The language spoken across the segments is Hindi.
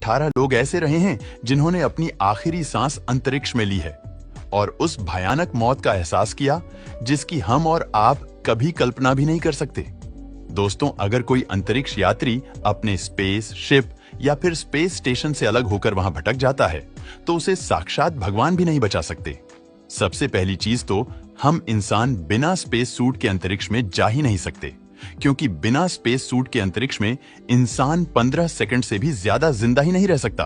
18 लोग ऐसे रहे हैं जिन्होंने अपनी आखिरी सांस अंतरिक्ष में ली है और उस भयानक मौत का एहसास किया जिसकी हम और आप कभी कल्पना भी नहीं कर सकते। दोस्तों, अगर कोई अंतरिक्ष यात्री अपने स्पेस शिप या फिर स्पेस स्टेशन से अलग होकर वहां भटक जाता है तो उसे साक्षात भगवान भी नहीं बचा सकते। सबसे पहली चीज तो हम इंसान बिना स्पेस सूट के अंतरिक्ष में जा ही नहीं सकते, क्योंकि बिना स्पेस सूट के अंतरिक्ष में इंसान 15 सेकंड से भी ज्यादा जिंदा ही नहीं रह सकता।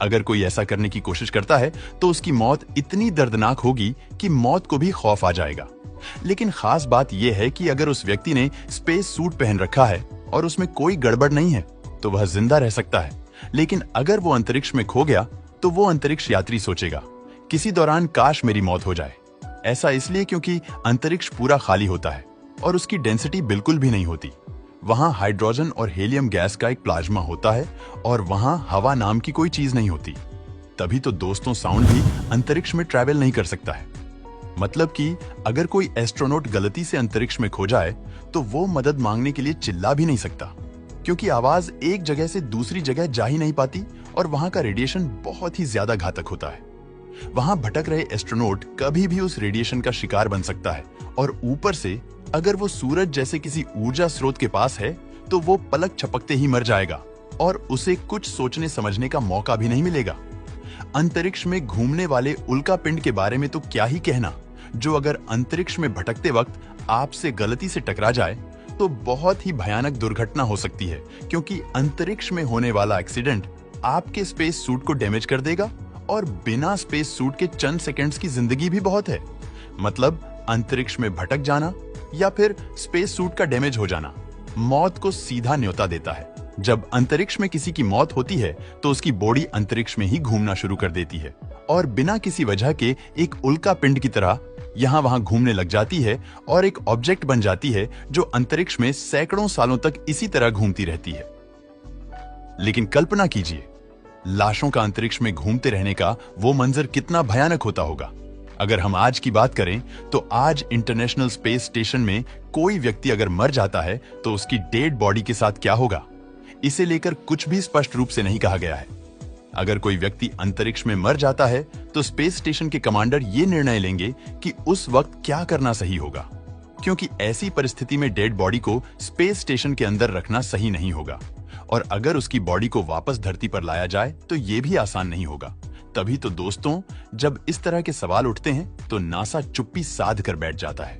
अगर कोई ऐसा करने की कोशिश करता है तो उसकी मौत इतनी दर्दनाक होगी कि मौत को भी खौफ आ जाएगा। लेकिन खास बात यह है कि अगर उस व्यक्ति ने स्पेस सूट पहन रखा है और उसमें कोई गड़बड़ नहीं है तो वह जिंदा रह सकता है। लेकिन अगर वो अंतरिक्ष में खो गया तो वो अंतरिक्ष यात्री सोचेगा, किसी दौरान काश मेरी मौत हो जाए। ऐसा इसलिए क्योंकि अंतरिक्ष पूरा खाली होता है और उसकी डेंसिटी बिल्कुल भी नहीं होती। वहां हाइड्रोजन और हीलियम गैस का एक प्लाज्मा होता है और वहां हवा नाम की कोई चीज नहीं होती। तभी तो दोस्तों, साउंड भी अंतरिक्ष में ट्रैवल नहीं कर सकता है। मतलब कि अगर कोई एस्ट्रोनॉट गलती से अंतरिक्ष में खो जाए तो वो मदद मांगने के लिए चिल्ला भी नहीं सकता, क्योंकि आवाज एक जगह से दूसरी जगह जा ही नहीं पाती और वहां का रेडिएशन बहुत ही ज्यादा घातक होता है। वहां भटक रहे एस्ट्रोनॉट कभी भी उस रेडिएशन का शिकार बन सकता है और ऊपर से अगर वो सूरज जैसे किसी ऊर्जा स्रोत के पास है तो वो पलक झपकते ही मर जाएगा और उसे कुछ सोचने समझने का मौका भी नहीं मिलेगा। अंतरिक्ष में घूमने वाले उल्का पिंड के बारे में तो क्या ही कहना, जो अगर अंतरिक्ष में भटकते वक्त आपसे गलती से टकरा जाए तो बहुत ही भयानक दुर्घटना हो सकती है, क्योंकि अंतरिक्ष में होने वाला एक्सीडेंट आपके स्पेस सूट को डैमेज कर देगा और बिना स्पेस सूट के चंद सेकंड्स की जिंदगी भी बहुत है। मतलब अंतरिक्ष में भटक जाना या फिर स्पेस सूट का डैमेज हो जाना मौत को सीधा न्योता देता है। जब अंतरिक्ष में किसी की मौत होती है तो उसकी बॉडी अंतरिक्ष में ही घूमना शुरू कर देती है और बिना किसी वजह के एक उल्का पिंड की तरह यहाँ वहां घूमने लग जाती है और एक ऑब्जेक्ट बन जाती है जो अंतरिक्ष में सैकड़ों सालों तक इसी तरह घूमती रहती है। लेकिन कल्पना कीजिए, लाशों का अंतरिक्ष में घूमते रहने का वो मंजर कितना भयानक होता होगा। अगर हम आज की बात करें तो आज इंटरनेशनल स्पेस स्टेशन में कोई व्यक्ति अगर मर जाता है तो उसकी डेड बॉडी के साथ क्या होगा, इसे लेकर कुछ भी स्पष्ट रूप से नहीं कहा गया है। अगर कोई व्यक्ति अंतरिक्ष में मर जाता है तो स्पेस स्टेशन के कमांडर ये निर्णय लेंगे कि उस वक्त क्या करना सही होगा, क्योंकि ऐसी परिस्थिति में डेड बॉडी को स्पेस स्टेशन के अंदर रखना सही नहीं होगा और अगर उसकी बॉडी को वापस धरती पर लाया जाए तो ये भी आसान नहीं होगा। तभी तो दोस्तों, जब इस तरह के सवाल उठते हैं तो नासा चुप्पी साध कर बैठ जाता है।